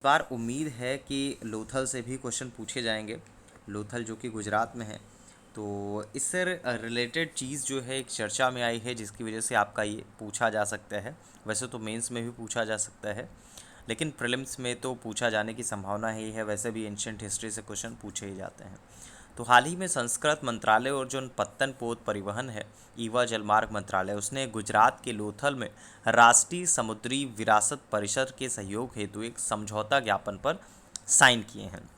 बार उम्मीद है कि लोथल से भी क्वेश्चन पूछे जाएंगे। लोथल जो कि गुजरात में है, तो इससे रिलेटेड चीज़ जो है एक चर्चा में आई है, जिसकी वजह से आपका ये पूछा जा सकता है। वैसे तो मेंस में भी पूछा जा सकता है, लेकिन प्रीलिम्स में तो पूछा जाने की संभावना ही है। वैसे भी एंशियंट हिस्ट्री से क्वेश्चन पूछे ही जाते हैं। तो हाल ही में संस्कृत मंत्रालय और जो पत्तन पोत परिवहन है, ईवा जलमार्ग मंत्रालय, उसने गुजरात के लोथल में राष्ट्रीय समुद्री विरासत परिषद के सहयोग हेतु एक समझौता ज्ञापन पर साइन किए हैं।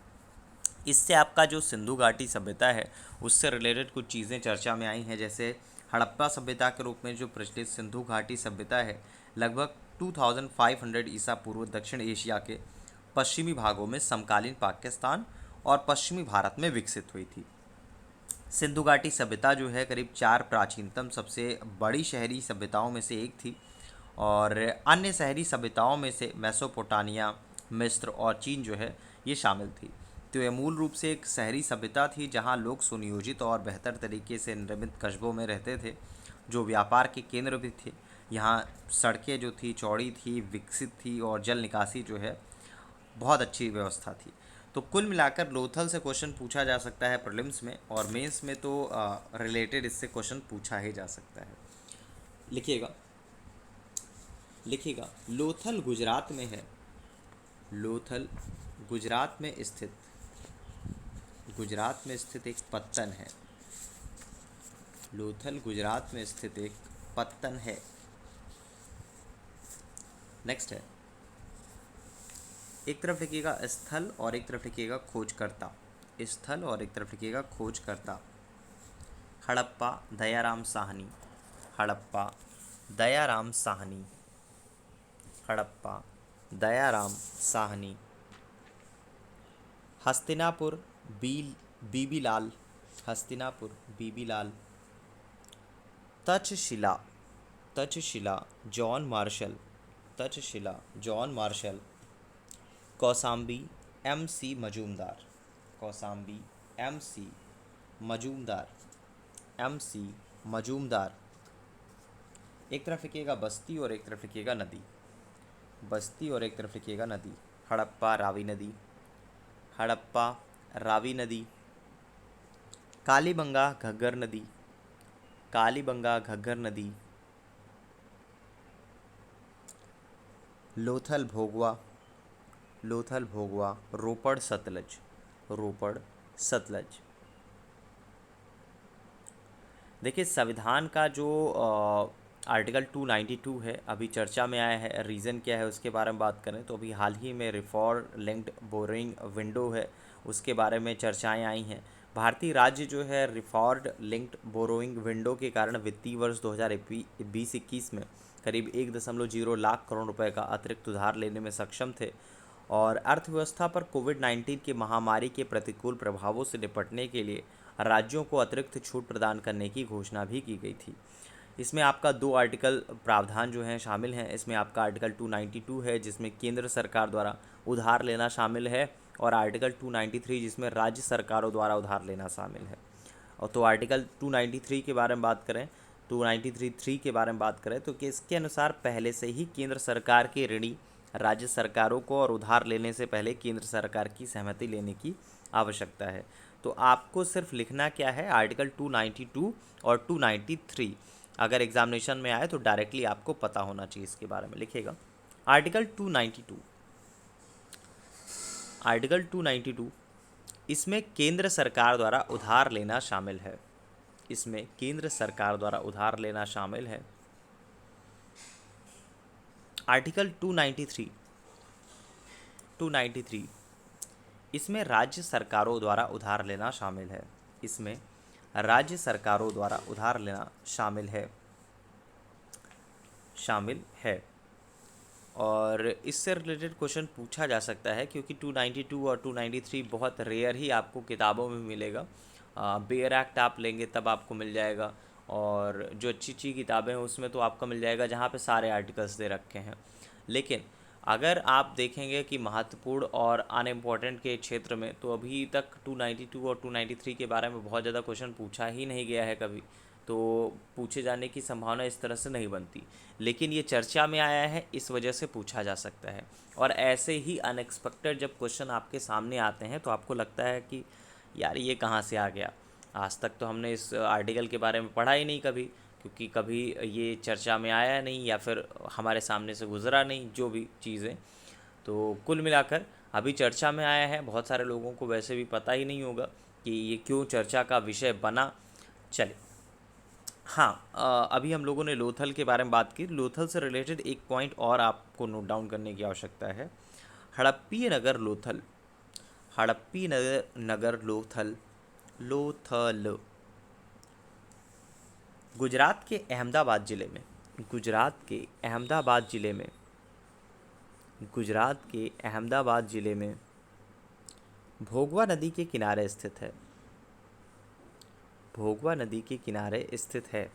इससे आपका जो सिंधु घाटी सभ्यता है उससे रिलेटेड कुछ चीज़ें चर्चा में आई हैं। जैसे हड़प्पा सभ्यता के रूप में जो प्रचलित सिंधु घाटी सभ्यता है, लगभग 2500 ईसा पूर्व दक्षिण एशिया के पश्चिमी भागों में समकालीन पाकिस्तान और पश्चिमी भारत में विकसित हुई थी। सिंधु घाटी सभ्यता जो है करीब 4 प्राचीनतम सबसे बड़ी शहरी सभ्यताओं में से एक थी, और अन्य शहरी सभ्यताओं में से मेसोपोटामिया, मिस्र और चीन जो है ये शामिल थी। तो यह मूल रूप से एक शहरी सभ्यता थी जहां लोग सुनियोजित और बेहतर तरीके से निर्मित कस्बों में रहते थे, जो व्यापार के केंद्र भी थे। यहाँ सड़कें जो थी चौड़ी थी, विकसित थी, और जल निकासी जो है बहुत अच्छी व्यवस्था थी। तो कुल मिलाकर लोथल से क्वेश्चन पूछा जा सकता है प्रीलिम्स में, और मेंस में तो रिलेटेड इससे क्वेश्चन पूछा ही जा सकता है। लिखिएगा, लिखिएगा, लोथल गुजरात में है। लोथल गुजरात में स्थित एक पत्तन है। लोथल गुजरात में स्थित एक पत्तन है। नेक्स्ट है, एक तरफ लिखिएगा स्थल और एक तरफ लिखिएगा खोजकर्ता। स्थल और एक तरफ लिखिएगा खोजकर्ता। Harappa Dayaram Sahni. Harappa Dayaram Sahni. Harappa Dayaram Sahni. Hastinapur B B Lal. Hastinapur B B Lal. Taxila Taxila John Marshall. Taxila John Marshall. Kausambi MC Majumdar. Kausambi MC Majumdar. MC Majumdar. एक तरफ लिखिएगा बस्ती और एक तरफ लिखिएगा नदी। बस्ती और एक तरफ लिखिएगा नदी। हड़प्पा रावी नदी। हड़प्पा रावी नदी। कालीबंगा घग्गर नदी। कालीबंगा घग्गर नदी। लोथल भोगवा। लोथल भोगवा। रोपड़ सतलज। रोपड़ सतलज। देखिए, संविधान का जो आर्टिकल 292 है अभी चर्चा में आया है। रीज़न क्या है उसके बारे में बात करें तो अभी हाल ही में रिफॉर्म लिंक्ड बोरोइंग विंडो है, उसके बारे में चर्चाएं आई हैं। भारतीय राज्य जो है रिफॉर्ड लिंक्ड बोरोइंग विंडो के कारण वित्तीय वर्ष 2020-21 में करीब 1.0 लाख करोड़ रुपए का अतिरिक्त उधार लेने में सक्षम थे, और अर्थव्यवस्था पर कोविड-19 की महामारी के प्रतिकूल प्रभावों से निपटने के लिए राज्यों को अतिरिक्त छूट प्रदान करने की घोषणा भी की गई थी। इसमें आपका 2 आर्टिकल प्रावधान जो हैं शामिल हैं। इसमें आपका आर्टिकल 292 है जिसमें केंद्र सरकार द्वारा उधार लेना शामिल है, और आर्टिकल 293 जिसमें राज्य सरकारों द्वारा उधार लेना शामिल है। और तो आर्टिकल 293 के बारे में बात करें, 293(3) के बारे में बात करें तो कि इसके अनुसार पहले से ही केंद्र सरकार के ऋणी राज्य सरकारों को और उधार लेने से पहले केंद्र सरकार की सहमति लेने की आवश्यकता है। तो आपको सिर्फ लिखना क्या है, आर्टिकल 292 और 293 अगर एग्जामिनेशन में आए तो डायरेक्टली आपको पता होना चाहिए इसके बारे में। लिखिएगा आर्टिकल 292। आर्टिकल 292 इसमें केंद्र सरकार द्वारा उधार लेना शामिल है। इसमें केंद्र सरकार द्वारा उधार लेना शामिल है। आर्टिकल 293 इसमें राज्य सरकारों द्वारा उधार लेना शामिल है। इसमें राज्य सरकारों द्वारा उधार लेना शामिल है। और इससे रिलेटेड क्वेश्चन पूछा जा सकता है क्योंकि 292 और 293 बहुत रेयर ही आपको किताबों में मिलेगा। बेयर एक्ट आप लेंगे तब आपको मिल जाएगा, और जो अच्छी अच्छी किताबें हैं उसमें तो आपको मिल जाएगा जहाँ पे सारे आर्टिकल्स दे रखे हैं। लेकिन अगर आप देखेंगे कि महत्वपूर्ण और अनइम्पॉर्टेंट के क्षेत्र में, तो अभी तक 292 और 293 के बारे में बहुत ज़्यादा क्वेश्चन पूछा ही नहीं गया है कभी। तो पूछे जाने की संभावना इस तरह से नहीं बनती, लेकिन ये चर्चा में आया है इस वजह से पूछा जा सकता है। और ऐसे ही अनएक्सपेक्टेड जब क्वेश्चन आपके सामने आते हैं तो आपको लगता है कि यार ये कहाँ से आ गया, आज तक तो हमने इस आर्टिकल के बारे में पढ़ा ही नहीं कभी, क्योंकि कभी ये चर्चा में आया नहीं या फिर हमारे सामने से गुजरा नहीं, जो भी चीज़ें। तो कुल मिलाकर अभी चर्चा में आया है, बहुत सारे लोगों को वैसे भी पता ही नहीं होगा कि ये क्यों चर्चा का विषय बना। चलिए, हाँ, अभी हम लोगों ने लोथल के बारे में बात की। लोथल से रिलेटेड एक पॉइंट और आपको नोट डाउन करने की आवश्यकता है। हड़प्पी नगर लोथल, हड़प्पी नगर नगर लोथल, लोथल गुजरात के अहमदाबाद ज़िले में, गुजरात के अहमदाबाद ज़िले में, गुजरात के अहमदाबाद ज़िले में भोगवा नदी के किनारे स्थित है, भोगवा नदी के किनारे स्थित है।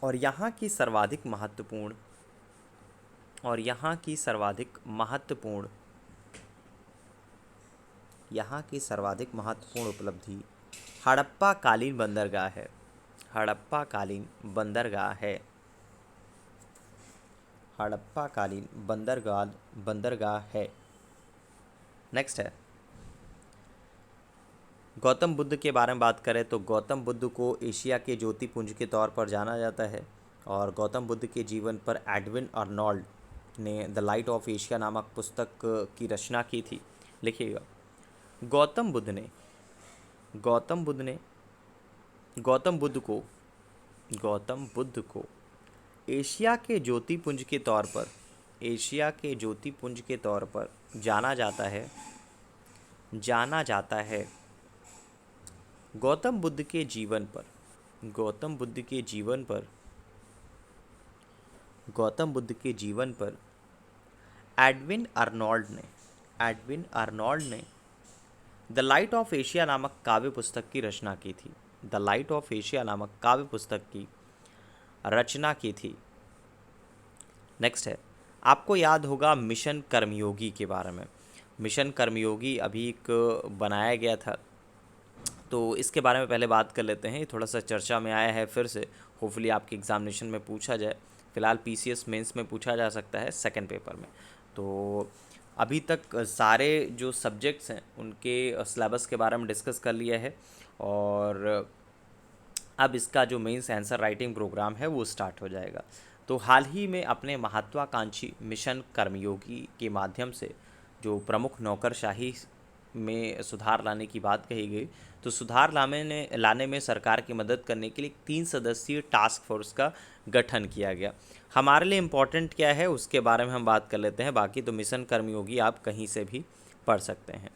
और यहाँ की सर्वाधिक महत्वपूर्ण, और यहाँ की सर्वाधिक महत्वपूर्ण, यहाँ की सर्वाधिक महत्वपूर्ण उपलब्धि हड़प्पा कालीन बंदरगाह है, हड़प्पा कालीन बंदरगाह है, हड़प्पा कालीन बंदरगाह बंदरगाह है। नेक्स्ट है, गौतम बुद्ध के बारे में बात करें तो गौतम बुद्ध को एशिया के ज्योतिपुंज के तौर पर जाना जाता है। और गौतम बुद्ध के जीवन पर एडविन अर्नोल्ड ने द लाइट ऑफ एशिया नामक पुस्तक की रचना की थी। लिखिएगा, गौतम बुद्ध ने गौतम बुद्ध ने गौतम बुद्ध को गौतम बुद्ध को एशिया के ज्योतिपुंज के तौर पर, एशिया के ज्योतिपुंज के तौर पर जाना जाता है, जाना जाता है। गौतम बुद्ध के जीवन पर, गौतम बुद्ध के जीवन पर, गौतम बुद्ध के जीवन पर एडविन अर्नोल्ड ने, एडविन अर्नोल्ड ने द लाइट ऑफ एशिया नामक काव्य पुस्तक की रचना की थी, द लाइट ऑफ एशिया नामक काव्य पुस्तक की रचना की थी। नेक्स्ट है, आपको याद होगा मिशन कर्मयोगी के बारे में। मिशन कर्मयोगी अभी एक बनाया गया था, तो इसके बारे में पहले बात कर लेते हैं। ये थोड़ा सा चर्चा में आया है फिर से, होपफुली आपके एग्जामिनेशन में पूछा जाए। फ़िलहाल पीसीएस मेंस में पूछा जा सकता है सेकंड पेपर में। तो अभी तक सारे जो सब्जेक्ट्स हैं उनके सिलेबस के बारे में डिस्कस कर लिया है, और अब इसका जो मेंस आंसर राइटिंग प्रोग्राम है वो स्टार्ट हो जाएगा। तो हाल ही में अपने महत्वाकांक्षी मिशन कर्मयोगी के माध्यम से जो प्रमुख नौकरशाही में सुधार लाने की बात कही गई, तो सुधार लाने में सरकार की मदद करने के लिए 3 सदस्यीय टास्क फोर्स का गठन किया गया। हमारे लिए इम्पोर्टेंट क्या है उसके बारे में हम बात कर लेते हैं, बाकी तो मिशन कर्मयोगी आप कहीं से भी पढ़ सकते हैं।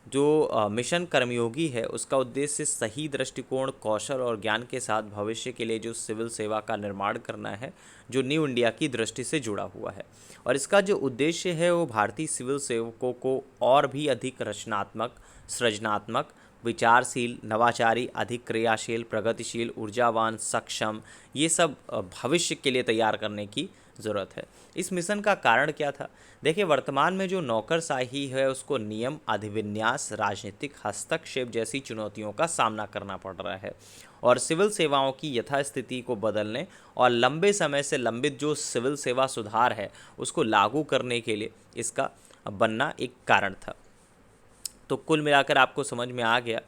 जो मिशन कर्मयोगी है उसका उद्देश्य सही दृष्टिकोण, कौशल और ज्ञान के साथ भविष्य के लिए जो सिविल सेवा का निर्माण करना है, जो न्यू इंडिया की दृष्टि से जुड़ा हुआ है। और इसका जो उद्देश्य है वो भारतीय सिविल सेवकों को और भी अधिक रचनात्मक, सृजनात्मक, विचारशील, नवाचारी, अधिक क्रियाशील, प्रगतिशील, ऊर्जावान, सक्षम, ये सब भविष्य के लिए तैयार करने की ज़रूरत है। इस मिशन का कारण क्या था? देखिए, वर्तमान में जो नौकरशाही है उसको नियम, अधिविन्यास, राजनीतिक हस्तक्षेप जैसी चुनौतियों का सामना करना पड़ रहा है, और सिविल सेवाओं की यथास्थिति को बदलने और लंबे समय से लंबित जो सिविल सेवा सुधार है उसको लागू करने के लिए इसका बनना एक कारण था। तो कुल मिलाकर आपको समझ में आ गया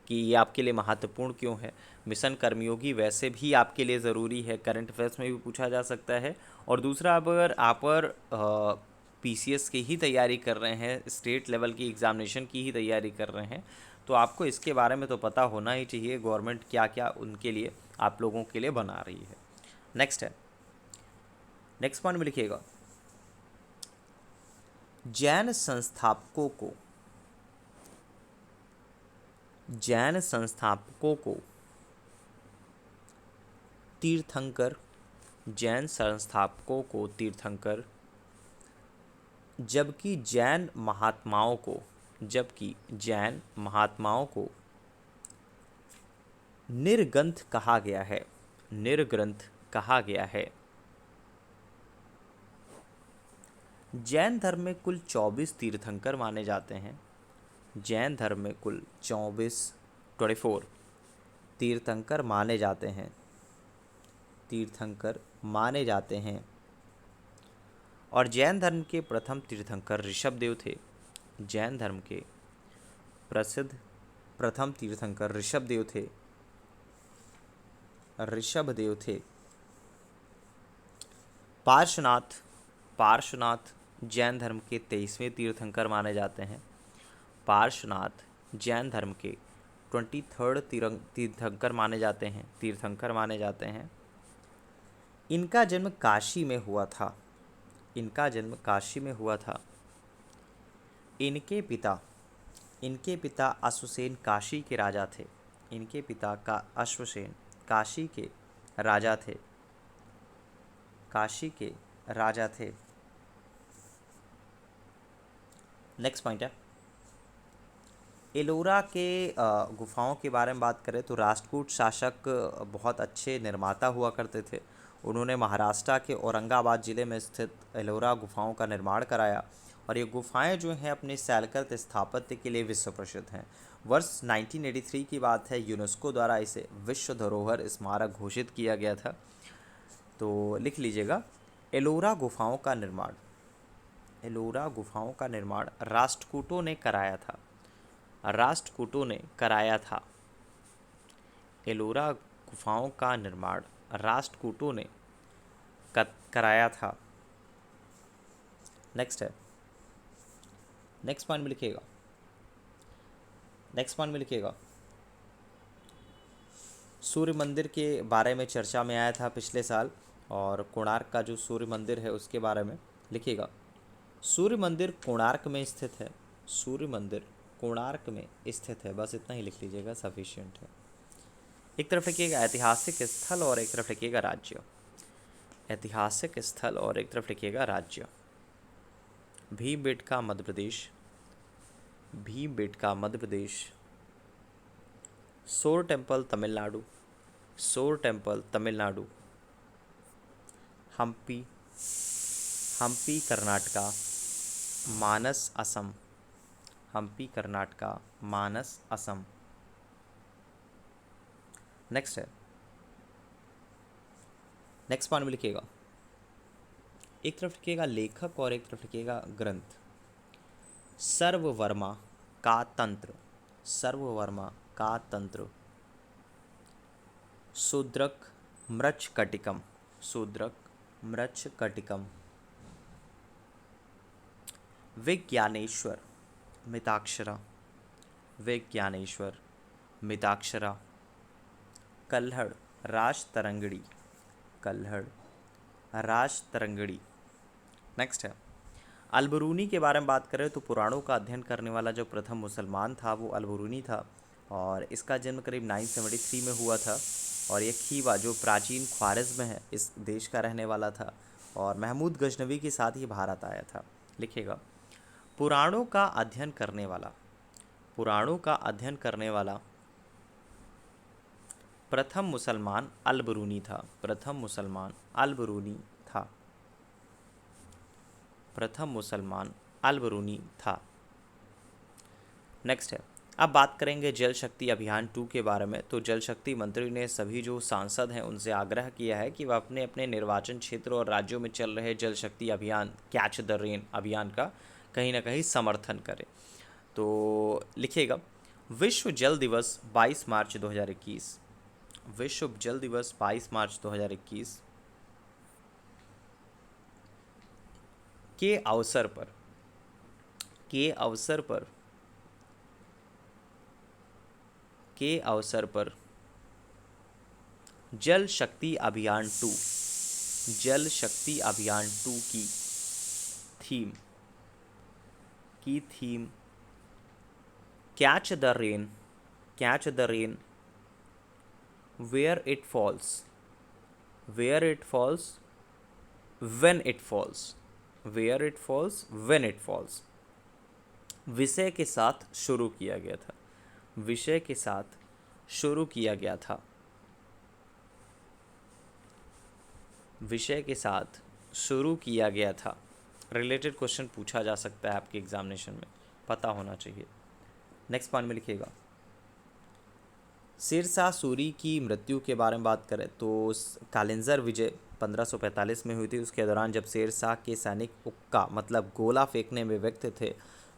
कि ये आपके लिए महत्वपूर्ण क्यों है। मिशन कर्मयोगी वैसे भी आपके लिए ज़रूरी है, करंट अफेयर्स में भी पूछा जा सकता है। और दूसरा, अगर आप पीसीएस की ही तैयारी कर रहे हैं, स्टेट लेवल की एग्ज़ामिनेशन की ही तैयारी कर रहे हैं, तो आपको इसके बारे में तो पता होना ही चाहिए गवर्नमेंट क्या क्या उनके लिए, आप लोगों के लिए बना रही है। नेक्स्ट है, नेक्स्ट पॉइंट में लिखिएगा, जैन संस्थापकों को, जैन संस्थापकों को तीर्थंकर, जैन संस्थापकों को तीर्थंकर, जबकि जैन महात्माओं को, जबकि जैन महात्माओं को निर्ग्रंथ कहा गया है, निर्ग्रंथ कहा गया है। जैन धर्म में कुल 24 तीर्थंकर माने जाते हैं। जैन धर्म में कुल 24 24 तीर्थंकर माने जाते हैं, तीर्थंकर माने जाते हैं। और जैन धर्म के प्रथम तीर्थंकर ऋषभदेव थे। जैन धर्म के प्रसिद्ध प्रथम तीर्थंकर ऋषभदेव थे, ऋषभदेव थे। पार्श्वनाथ, पार्श्वनाथ जैन धर्म के 23वें तीर्थंकर माने जाते हैं। पार्श्वनाथ जैन धर्म के 23rd तीर्थंकर माने जाते हैं, तीर्थंकर माने जाते हैं। इनका जन्म काशी में हुआ था, इनका जन्म काशी में हुआ था। इनके पिता अश्वसेन काशी के राजा थे। इनके पिता का अश्वसेन काशी के राजा थे, काशी के राजा थे। नेक्स्ट पॉइंट है, एलोरा के गुफाओं के बारे में बात करें तो राष्ट्रकूट शासक बहुत अच्छे निर्माता हुआ करते थे। उन्होंने महाराष्ट्र के औरंगाबाद ज़िले में स्थित एलोरा गुफाओं का निर्माण कराया और ये गुफाएं जो हैं अपने शैलकृत स्थापत्य के लिए विश्व प्रसिद्ध हैं। वर्ष 1983 की बात है, यूनेस्को द्वारा इसे विश्व धरोहर स्मारक घोषित किया गया था। तो लिख लीजिएगा, एलोरा गुफाओं का निर्माण, एलोरा गुफाओं का निर्माण राष्ट्रकूटों ने कराया था, राष्ट्रकूटों ने कराया था। एलोरा गुफाओं का निर्माण राष्ट्रकूटों ने कराया था। नेक्स्ट है, नेक्स्ट पॉइंट में लिखिएगा, नेक्स्ट पॉइंट में लिखिएगा, सूर्य मंदिर के बारे में चर्चा में आया था पिछले साल, और कोणार्क का जो सूर्य मंदिर है उसके बारे में लिखिएगा। सूर्य मंदिर कोणार्क में स्थित है, सूर्य मंदिर कोणार्क में स्थित है। बस इतना ही लिख लीजिएगा, सफिशिएंट है। एक तरफ लिखिएगा ऐतिहासिक स्थल और एक तरफ लिखिएगा राज्य, ऐतिहासिक स्थल और एक तरफ लिखिएगा राज्य। भीमबेटका मध्य प्रदेश, भीमबेटका मध्य प्रदेश। सोर टेम्पल तमिलनाडु, सोर टेम्पल तमिलनाडु। हम्पी, हम्पी कर्नाटका, मानस असम, हम्पी कर्नाटका, मानस असम। नेक्स्ट है, नेक्स्ट पॉइंट में लिखिएगा, एक तरफ लिखिएगा लेखक और एक तरफ लिखिएगा ग्रंथ। सर्ववर्मा का तंत्र, सर्ववर्मा का तंत्र। शूद्रक मृच्छकटिकम, शूद्रक मृच्छकटिकम। विज्ञानेश्वर मिताक्षरा, विज्ञानेश्वर मिताक्षरा। कल्हड़ राजतरंगड़ी, कल्हड़ राजतरंगड़ी। नेक्स्ट है, अलबरूनी के बारे में बात करें तो पुराणों का अध्ययन करने वाला जो प्रथम मुसलमान था वो अलबरूनी था, और इसका जन्म करीब 973 में हुआ था। और ये खीवा जो प्राचीन ख्वारिज़्म है इस देश का रहने वाला था, और महमूद गजनवी के साथ ही भारत आया था। लिखिएगा, पुराणों का अध्ययन करने वाला, पुराणों का अध्ययन करने वाला प्रथम मुसलमान अलबरूनी था, प्रथम मुसलमान अलबरूनी था, प्रथम मुसलमान अलबरूनी था। नेक्स्ट है, अब बात करेंगे जल शक्ति अभियान 2 के बारे में। तो जल शक्ति मंत्री ने सभी जो सांसद हैं उनसे आग्रह किया है कि वह अपने अपने निर्वाचन क्षेत्र और राज्यों में चल रहे जल शक्ति अभियान कैच द रेन अभियान का कहीं ना कहीं समर्थन करें। तो लिखिएगा, विश्व जल दिवस 22 मार्च 2021, विश्व जल दिवस 22 मार्च 2021 के अवसर पर, के अवसर पर, के अवसर पर जल शक्ति अभियान 2, जल शक्ति अभियान 2 की theme catch the rain, catch the rain where it falls, where it falls when it falls, where it falls when it falls विषय के साथ शुरू किया गया था, विषय के साथ शुरू किया गया था, विषय के साथ शुरू किया गया था। रिलेटेड क्वेश्चन पूछा जा सकता है आपके एग्जामिनेशन में, पता होना चाहिए। नेक्स्ट पॉइंट में लिखिएगा, शेरशाह सूरी की मृत्यु के बारे में बात करें तो कालिंजर विजय 1545 में हुई थी। उसके दौरान जब शेरशाह के सैनिक उक्का मतलब गोला फेंकने में व्यस्त थे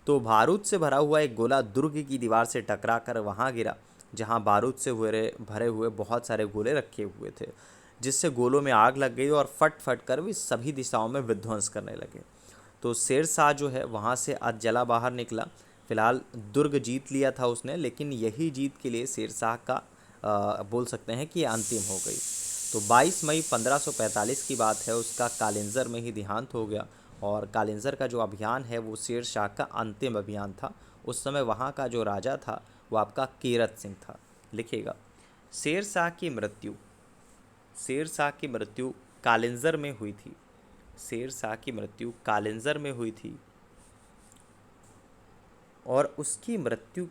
तो बारूद से भरा हुआ एक गोला दुर्ग की दीवार से टकरा कर वहाँ गिरा जहाँ बारूद से भरे हुए बहुत सारे गोले रखे हुए थे, जिससे गोलों में आग लग गई और फट फट कर वे सभी दिशाओं में विध्वंस करने लगे। तो शेरशाह जो है वहाँ से अधजला बाहर निकला। फिलहाल दुर्ग जीत लिया था उसने, लेकिन यही जीत के लिए शेरशाह का बोल सकते हैं कि ये अंतिम हो गई। तो 22 मई 1545 की बात है, उसका कालिंजर में ही देहांत हो गया। और कालिंजर का जो अभियान है वो शेरशाह का अंतिम अभियान था। उस समय वहाँ का जो राजा था वो आपका कीरत सिंह था। लिखिएगा, शेरशाह की मृत्यु शेरशाह की मृत्यु कालिंजर में हुई थी। शेरशाह की मृत्यु कालिंजर में हुई थी और उसकी मृत्यु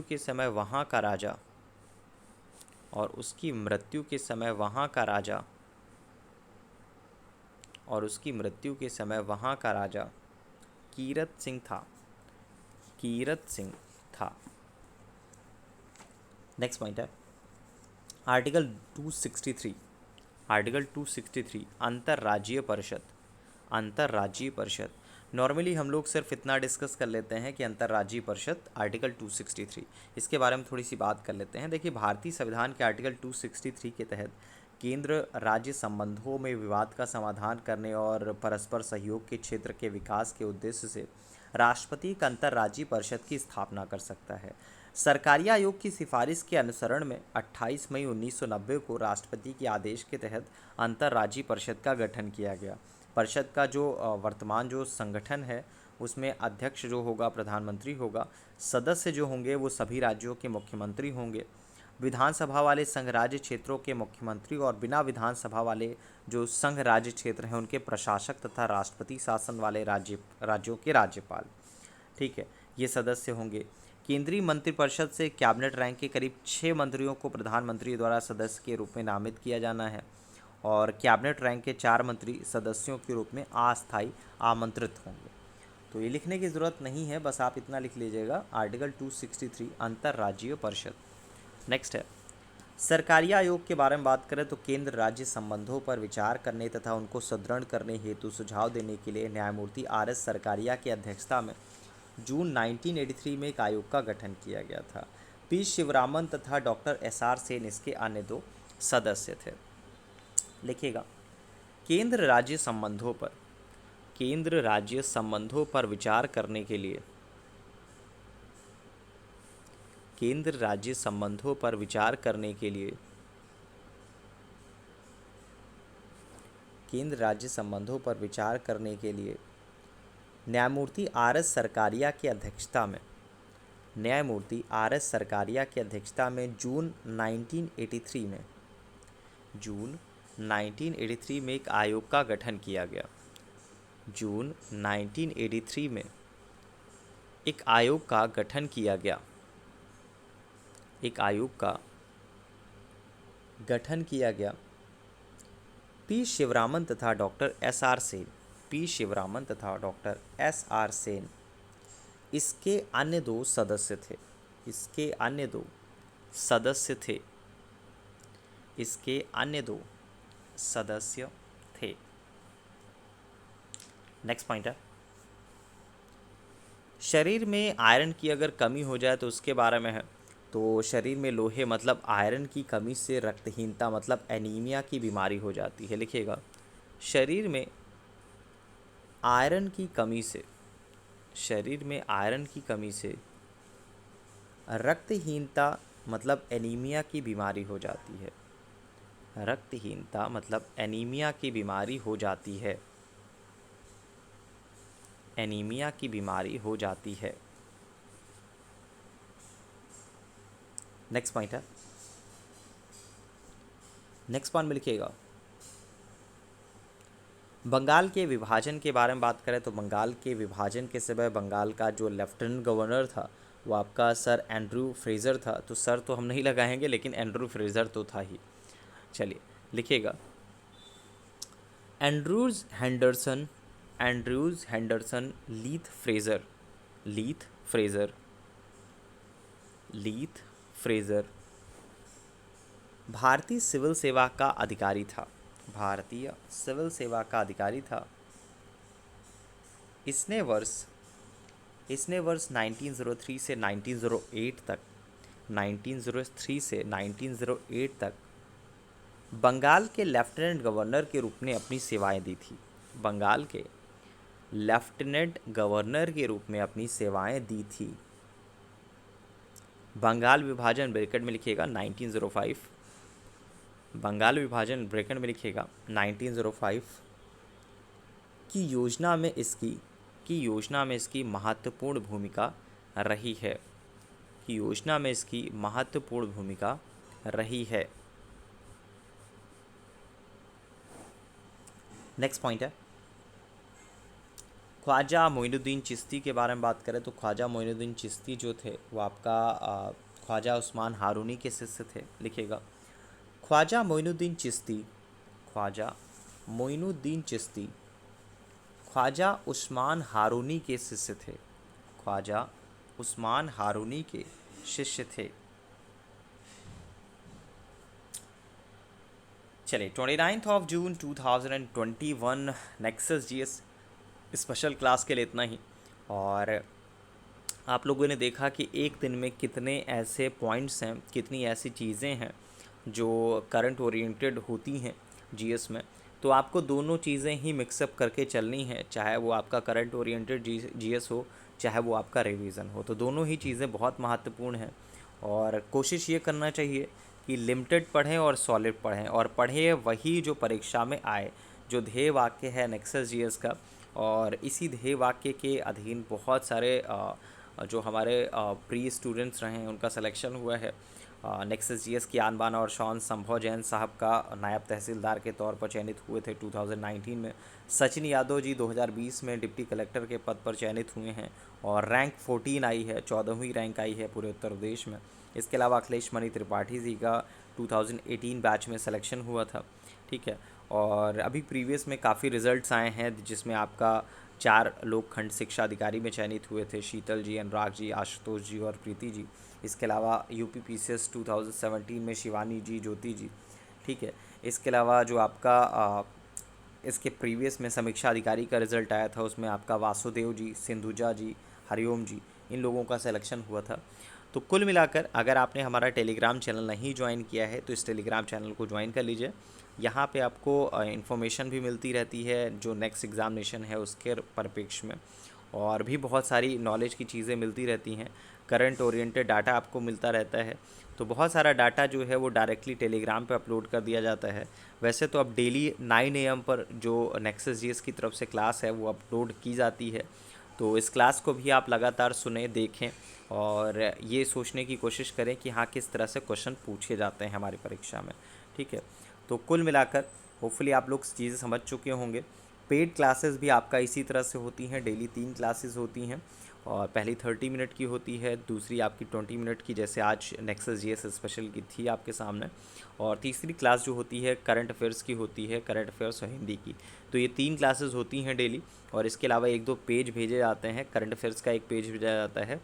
के समय वहाँ का राजा और उसकी मृत्यु के समय वहाँ का राजा और उसकी मृत्यु के समय वहाँ का राजा कीरत सिंह था। कीरत सिंह था। नेक्स्ट पॉइंट है आर्टिकल 263। आर्टिकल 263 अंतर्राज्यीय परिषद। अंतर्राज्यीय परिषद नॉर्मली हम लोग सिर्फ इतना डिस्कस कर लेते हैं कि अंतर्राज्यीय परिषद आर्टिकल 263, इसके बारे में थोड़ी सी बात कर लेते हैं। देखिए, भारतीय संविधान के आर्टिकल 263 के तहत केंद्र राज्य संबंधों में विवाद का समाधान करने और परस्पर सहयोग के क्षेत्र के विकास के उद्देश्य से राष्ट्रपति एक अंतर्राज्यीय परिषद की स्थापना कर सकता है। सरकारी आयोग की सिफारिश के अनुसरण में 28 मई 1990 को राष्ट्रपति के आदेश के तहत अंतर्राज्यीय परिषद का गठन किया गया। परिषद का जो वर्तमान जो संगठन है उसमें अध्यक्ष जो होगा प्रधानमंत्री होगा, सदस्य जो होंगे वो सभी राज्यों के मुख्यमंत्री होंगे, विधानसभा वाले संघ राज्य क्षेत्रों के मुख्यमंत्री और बिना विधानसभा वाले जो संघ राज्य क्षेत्र हैं उनके प्रशासक तथा राष्ट्रपति शासन वाले राज्यों के राज्यपाल। ठीक है, ये सदस्य होंगे। केंद्रीय मंत्रिपरिषद से कैबिनेट रैंक के करीब 6 मंत्रियों को प्रधानमंत्री द्वारा सदस्य के रूप में नामित किया जाना है और कैबिनेट रैंक के 4 मंत्री सदस्यों के रूप में अस्थायी आमंत्रित होंगे। तो ये लिखने की ज़रूरत नहीं है, बस आप इतना लिख लीजिएगा, आर्टिकल 263 अंतर्राज्यीय परिषद। नेक्स्ट है सरकारी आयोग के बारे में बात करें तो केंद्र राज्य संबंधों पर विचार करने तथा उनको सुदृढ़ करने हेतु सुझाव देने के लिए न्यायमूर्ति RS सरकारिया की अध्यक्षता में जून 1983 में एक आयोग का गठन किया गया था। पी शिवरामन तथा डॉक्टर SR सेन इसके अन्य 2 सदस्य थे। लिखिएगा, केंद्र राज्य संबंधों पर विचार करने के लिए केंद्र राज्य संबंधों पर विचार करने के लिए केंद्र राज्य संबंधों पर विचार करने के लिए न्यायमूर्ति RS सरकारिया की अध्यक्षता में जून 1983 में एक आयोग का गठन किया गया। जून 1983 में एक आयोग का गठन किया गया। एक आयोग का गठन किया गया। पी शिवरामन तथा doctor SR Sen P Sivaraman तथा डॉक्टर SR सेन इसके अन्य 2 सदस्य थे। इसके अन्य 2 सदस्य थे। इसके अन्य 2 सदस्य थे। नेक्स्ट पॉइंट है शरीर में आयरन की अगर कमी हो जाए तो उसके बारे में है। तो शरीर में लोहे मतलब आयरन की कमी से रक्तहीनता मतलब एनीमिया की बीमारी हो जाती है। लिखिएगा, शरीर में आयरन की कमी से रक्तहीनता मतलब एनीमिया की बीमारी हो जाती है। रक्तहीनता मतलब एनीमिया की बीमारी हो जाती है। एनीमिया की बीमारी हो जाती है। नेक्स्ट पॉइंट है नेक्स्ट पॉइंट में लिखिएगा, बंगाल के विभाजन के बारे में बात करें तो बंगाल के विभाजन के समय बंगाल का जो लेफ्टिनेंट गवर्नर था वो आपका सर एंड्रू फ्रेज़र था। तो सर तो हम नहीं लगाएंगे, लेकिन एंड्रू फ्रेज़र तो था ही। चलिए लिखिएगा, एंड्रूज हेंडरसन लीथ फ्रेज़र लीथ फ्रेजर भारतीय सिविल सेवा का अधिकारी था। भारतीय सिविल सेवा का अधिकारी था। इसने वर्ष 1903 से 1908 तक 1903 से 1908 तक बंगाल के लेफ्टिनेंट गवर्नर के रूप में अपनी सेवाएं दी थी। बंगाल के लेफ्टिनेंट गवर्नर के रूप में अपनी सेवाएं दी थी। बंगाल विभाजन ब्रैकेट में लिखिएगा 1905। बंगाल विभाजन ब्रैकेट में लिखिएगा 1905 की योजना में इसकी महत्वपूर्ण भूमिका रही है। की योजना में इसकी महत्वपूर्ण भूमिका रही है। नेक्स्ट पॉइंट है ख्वाजा मोइनुद्दीन चिश्ती के बारे में बात करें तो ख्वाजा मोइनुद्दीन चिश्ती जो थे वो आपका ख्वाजा उस्मान हारूनी के शिष्य थे। लिखिएगा ख्वाजा मोइनुद्दीन चिश्ती, ख्वाजा मोइनुद्दीन चिश्ती ख्वाजा उस्मान हारूनी के शिष्य थे। ख्वाजा उस्मान हारूनी के शिष्य थे। चलिए 29 जून 2021 नेक्सस जीएस स्पेशल क्लास के लिए इतना ही। और आप लोगों ने देखा कि एक दिन में कितने ऐसे पॉइंट्स हैं, कितनी ऐसी चीज़ें हैं जो करंट ओरिएंटेड होती हैं जीएस में। तो आपको दोनों चीज़ें ही मिक्सअप करके चलनी है, चाहे वो आपका करंट ओरिएंटेड जीएस हो, चाहे वो आपका रिवीजन हो। तो दोनों ही चीज़ें बहुत महत्वपूर्ण हैं और कोशिश ये करना चाहिए कि लिमिटेड पढ़ें और सॉलिड पढ़ें, और पढ़ें वही जो परीक्षा में आए, जो ध्येय वाक्य है नेक्सस जीएस का। और इसी ध्येय वाक्य के अधीन बहुत सारे जो हमारे प्री स्टूडेंट्स रहे हैं उनका सिलेक्शन हुआ है। नेक्सस जीएस की आन बान और शॉन संभव जैन साहब का नायब तहसीलदार के तौर पर चयनित हुए थे 2019 में। सचिन यादव जी 2020 में डिप्टी कलेक्टर के पद पर चयनित हुए हैं और रैंक 14 आई है, 14वीं रैंक आई है पूरे उत्तर प्रदेश में। इसके अलावा अखिलेश मणि त्रिपाठी जी का 2018 बैच में सिलेक्शन हुआ था। ठीक है, और अभी प्रीवियस में काफ़ी रिजल्ट्स आए हैं जिसमें आपका 4 लोग खंड शिक्षा अधिकारी में चयनित हुए थे, शीतल जी, अनुराग जी, आशुतोष जी और प्रीति जी। इसके अलावा यूपी पीसीएस 2017 में शिवानी जी, ज्योति जी। ठीक है, इसके अलावा जो आपका इसके प्रीवियस में समीक्षा अधिकारी का रिज़ल्ट आया था उसमें आपका वासुदेव जी, सिंधुजा जी, हरिओम जी, इन लोगों का सिलेक्शन हुआ था। तो कुल मिलाकर अगर आपने हमारा टेलीग्राम चैनल नहीं ज्वाइन किया है तो इस टेलीग्राम चैनल को ज्वाइन कर लीजिए। यहाँ पे आपको इन्फॉर्मेशन भी मिलती रहती है जो नेक्स्ट एग्ज़ामिनेशन है उसके परिप्रेक्ष्य में, और भी बहुत सारी नॉलेज की चीज़ें मिलती रहती हैं। करंट ओरिएंटेड डाटा आपको मिलता रहता है। तो बहुत सारा डाटा जो है वो डायरेक्टली टेलीग्राम पे अपलोड कर दिया जाता है। वैसे तो अब डेली 9 AM पर जो नेक्सस जीएस की तरफ से क्लास है वो अपलोड की जाती है। तो इस क्लास को भी आप लगातार सुने, देखें और ये सोचने की कोशिश करें कि हाँ किस तरह से क्वेश्चन पूछे जाते हैं हमारी परीक्षा में। ठीक है, तो कुल मिलाकर होपफुली आप लोग चीज़ें समझ चुके होंगे। पेड क्लासेस भी आपका इसी तरह से होती हैं, डेली 3 क्लासेस होती हैं और पहली 30 मिनट की होती है, दूसरी आपकी 20 मिनट की जैसे आज नेक्सस जीएस स्पेशल की थी आपके सामने, और तीसरी क्लास जो होती है करंट अफेयर्स की होती है, करंट अफेयर्स और हिंदी की। तो ये 3 क्लासेस होती हैं डेली, और इसके अलावा 1-2 पेज भेजे जाते हैं। करंट अफेयर्स का एक पेज भेजा जाता है।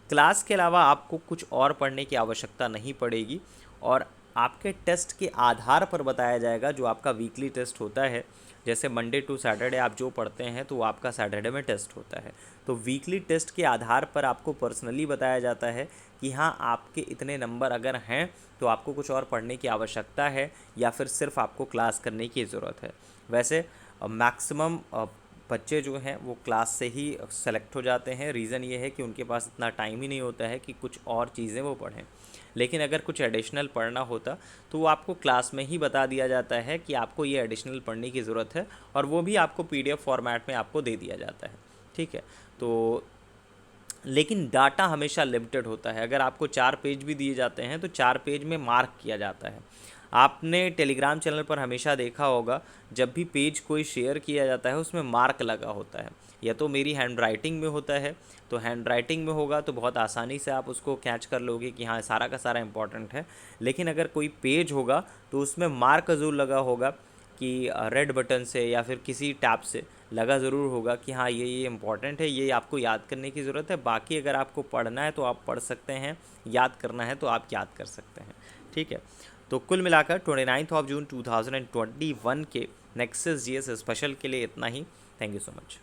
क्लास के अलावा आपको कुछ और पढ़ने की आवश्यकता नहीं पड़ेगी, और आपके टेस्ट के आधार पर बताया जाएगा जो आपका वीकली टेस्ट होता है। जैसे मंडे टू सैटरडे आप जो पढ़ते हैं तो वो आपका सैटरडे में टेस्ट होता है। तो वीकली टेस्ट के आधार पर आपको पर्सनली बताया जाता है कि हाँ आपके इतने नंबर अगर हैं तो आपको कुछ और पढ़ने की आवश्यकता है या फिर सिर्फ आपको क्लास करने की ज़रूरत है। वैसे मैक्सिमम बच्चे जो हैं वो क्लास से ही सेलेक्ट हो जाते हैं। रीज़न ये है कि उनके पास इतना टाइम ही नहीं होता है कि कुछ और चीज़ें वो पढ़ें। लेकिन अगर कुछ एडिशनल पढ़ना होता तो वो आपको क्लास में ही बता दिया जाता है कि आपको ये एडिशनल पढ़ने की ज़रूरत है, और वो भी आपको PDF फॉर्मेट में आपको दे दिया जाता है। ठीक है, तो लेकिन डाटा हमेशा लिमिटेड होता है। अगर आपको 4 पेज भी दिए जाते हैं तो 4 पेज में मार्क किया जाता है। आपने टेलीग्राम चैनल पर हमेशा देखा होगा जब भी पेज कोई शेयर किया जाता है उसमें मार्क लगा होता है, या तो मेरी हैंड राइटिंग में होता है, तो हैंड राइटिंग में होगा तो बहुत आसानी से आप उसको कैच कर लोगे कि हाँ सारा का सारा इंपॉर्टेंट है। लेकिन अगर कोई पेज होगा तो उसमें मार्क ज़रूर लगा होगा कि रेड बटन से या फिर किसी टैब से लगा ज़रूर होगा कि हाँ ये इम्पॉर्टेंट है, ये आपको याद करने की ज़रूरत है। बाकी अगर आपको पढ़ना है तो आप पढ़ सकते हैं, याद करना है तो आप याद कर सकते हैं। ठीक है, तो कुल मिलाकर 29 जून 2021 के नेक्सस जीएस स्पेशल के लिए इतना ही। Thank you so much.